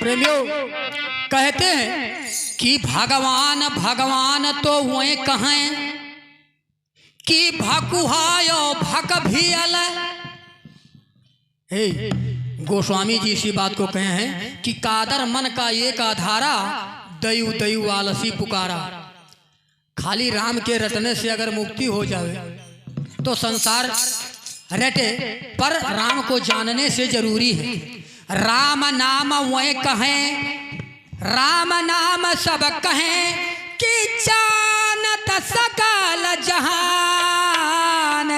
प्रेमियों कहते हैं कि भगवान भगवान तो वही कहें कि भकुहायो भक भी अलग। गोस्वामी जी इसी बात को कहे हैं कि कादर मन का एक आधारा दयु दयु आलसी पुकारा। खाली राम के रटने से अगर मुक्ति हो जाए तो संसार रटे, पर राम को जानने से जरूरी है। राम नाम वह कहें, राम नाम सब कहें कि जानत सकल जहान,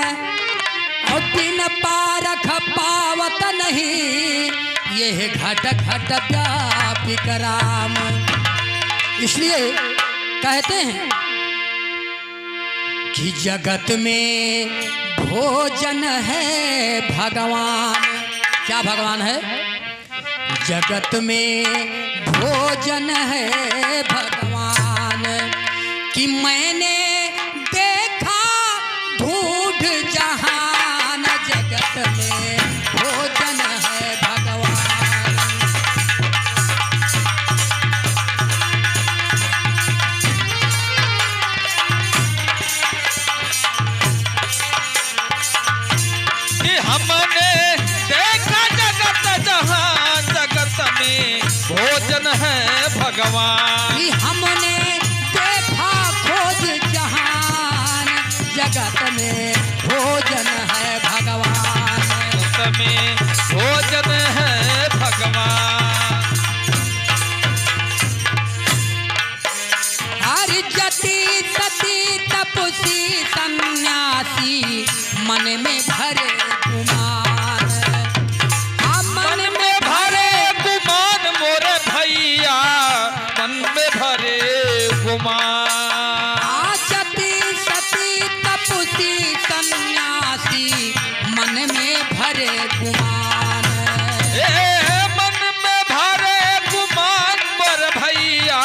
और बिन पारख पावत नहीं ये घट घट व्यापिक राम। इसलिए कहते हैं कि जगत में भोजन है भगवान। क्या भगवान है? जगत में भोजन है भगवान कि मैंने देखा ढूंढ जहान। जगत में भोजन है भगवान। कि हमने देखा जगत जहान, जगत में भोजन है भगवान। कि हमने देखा खोज जहान, जगत में भोजन है भगवान। जगत में भोजन है भगवान। हरि जति सती तपसी सन्यासी मन में भरे गुमान। मन में भरे गुमान मोरे भैया, मन में भरे गुमान। जति सती तपसी सन्यासी मन में भरे गुमान। मन में भरे गुमान मोरे भैया,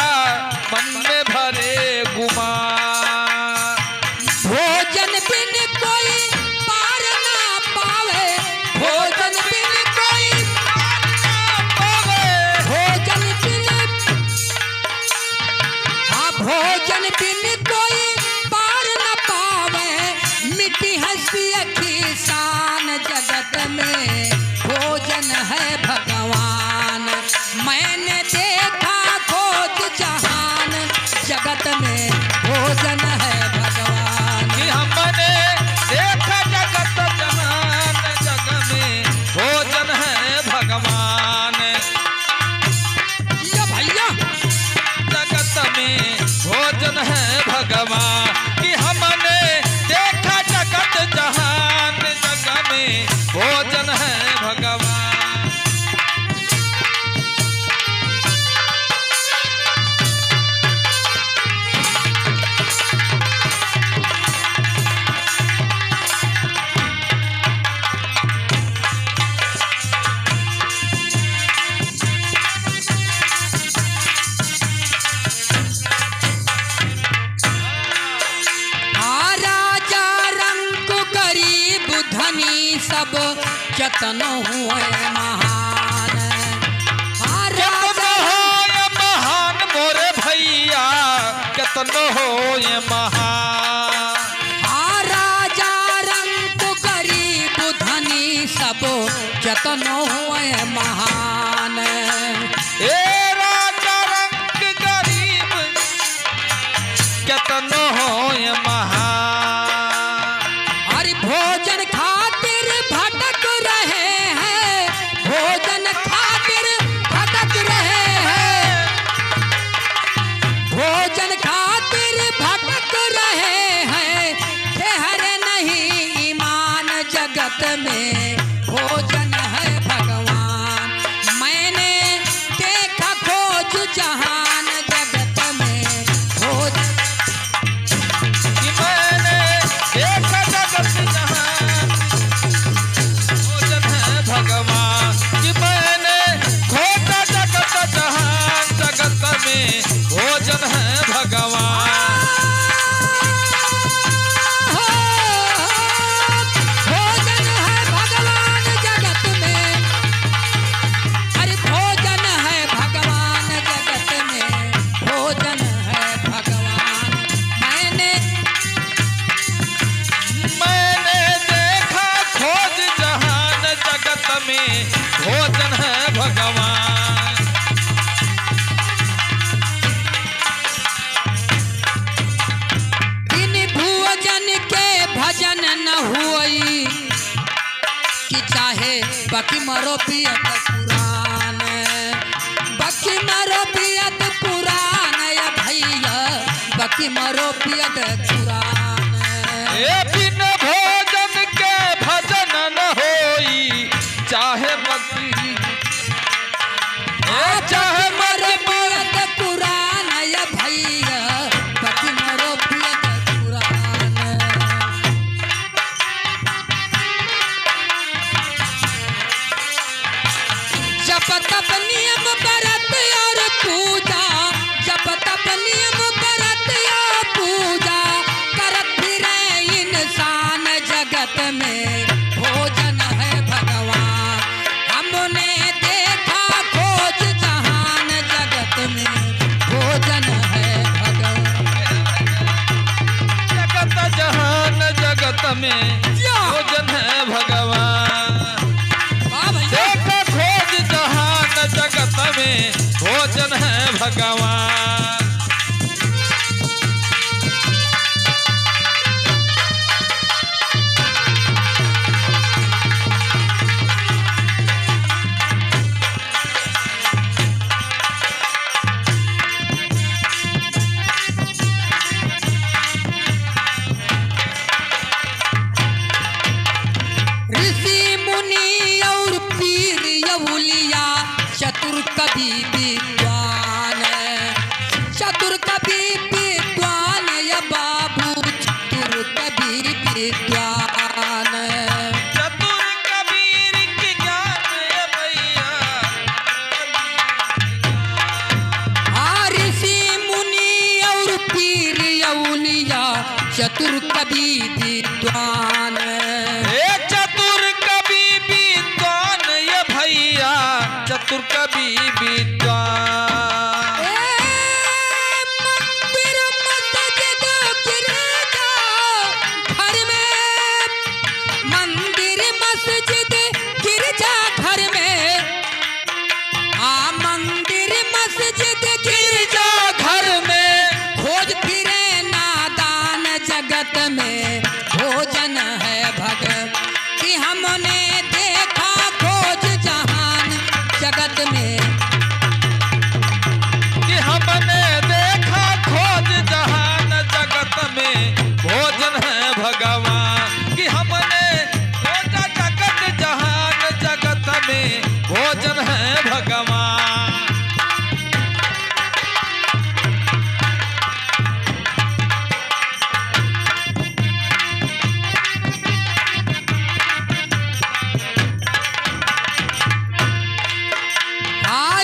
मन में भरे गुमान। भोजन बिन कोई पार ना पावे, भोजन बिन कोई पार ना पावे। भोजन बिन, हाँ भोजन बिन कोई पार न पावे। मिट्टी हंसी की शान, जगत में भोजन है भगवान। मैंने देखा खोज जहान, जगत में भोजन है भगवान। कि हमने देखा जगत जहान, जग में भोजन है भगवान। ये भैया जगत में भोजन है भगवान। कि हमने देखा जगत जहान, जग में भोजन है भगवान। राजा रंग गरीब धनी सब जतन हुए महान। कितनो हो ये महान मोरे भैया, कितनो हो ये महान। राजा रंग गरीब धनी सब जतन हुए महान। ए राजा रंग गरीब कितनो हो ये महान। हरि भोजन खातिर भटक रहे हैं, भोजन खातिर भटक रहे हैं। भोजन खातिर भटक रहे हैं, ठहरे नहीं ईमान। जगत में भोजन है भगवान। भगवान। इन भुवन के भजन न हुई कि चाहे बकी मरो पियत पुराण, बकी मरो पियत पुराण या भैया, बकी मरो पियत पुराण। ए बिन भोजन के भजन न होई, चाहे बकी चाहे मरो पियत पुराण या भैया, बकी मरो पियत पुराण। जप तप नियम व्रत और पूजा, जप तप नियम व्रत और पूजा, करत फिरे इंसान जगत में, भोजन है भगवान। हमने देखा खोज जहान जगत में, भोजन है भगवान। जगत जहान जगत में भोजन है भगवान। वाह भैया। देखा खोज जहान जगत में भोजन है भगवान। ऋषि मुनि और पीर यहुलिया, चतुर कवि विद्वान, चतुर कवि विद्वान या बाबू, चतुर कवि विद्वान। चतुर कबीर की ज्ञान है भैया। ऋषि मुनि और पीर यहुलिया, चतुर कवि विद्वान। ए चतुर कवि विद्वान ये भैया, चतुर कवि विद्वान। मंदिर मस्जिद गिरजा घर में, मंदिर मस्जिद गिरजा घर में, मंदिर मस्जिद गिरजा घर में, खोज फिरे नादान जगत में, भोजन है भगवान। कि हमने देखा खोज जहान जगत में, कि हमने देखा खोज जहान जगत में भोजन है भगवान। कि हमने खोजा जगत जहान जगत में भोजन है भगवान।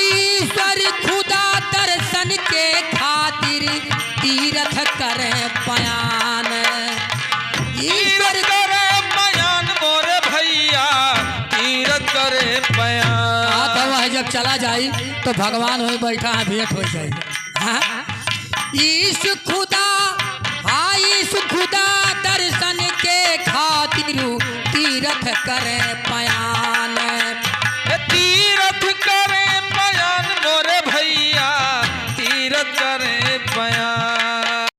ईश्वर खुदा दर्शन के खातिर तीर्थ करे पयान, ईश्वर करे बयान मोरे भैया, तीरथ करे बयान। तो वह जब चला जाई तो भगवान वही बैठा है, भेंट हो जाए। ईश खुदा, ईश खुदा दर्शन के खातिर तीर्थ करे पयान। तीरथ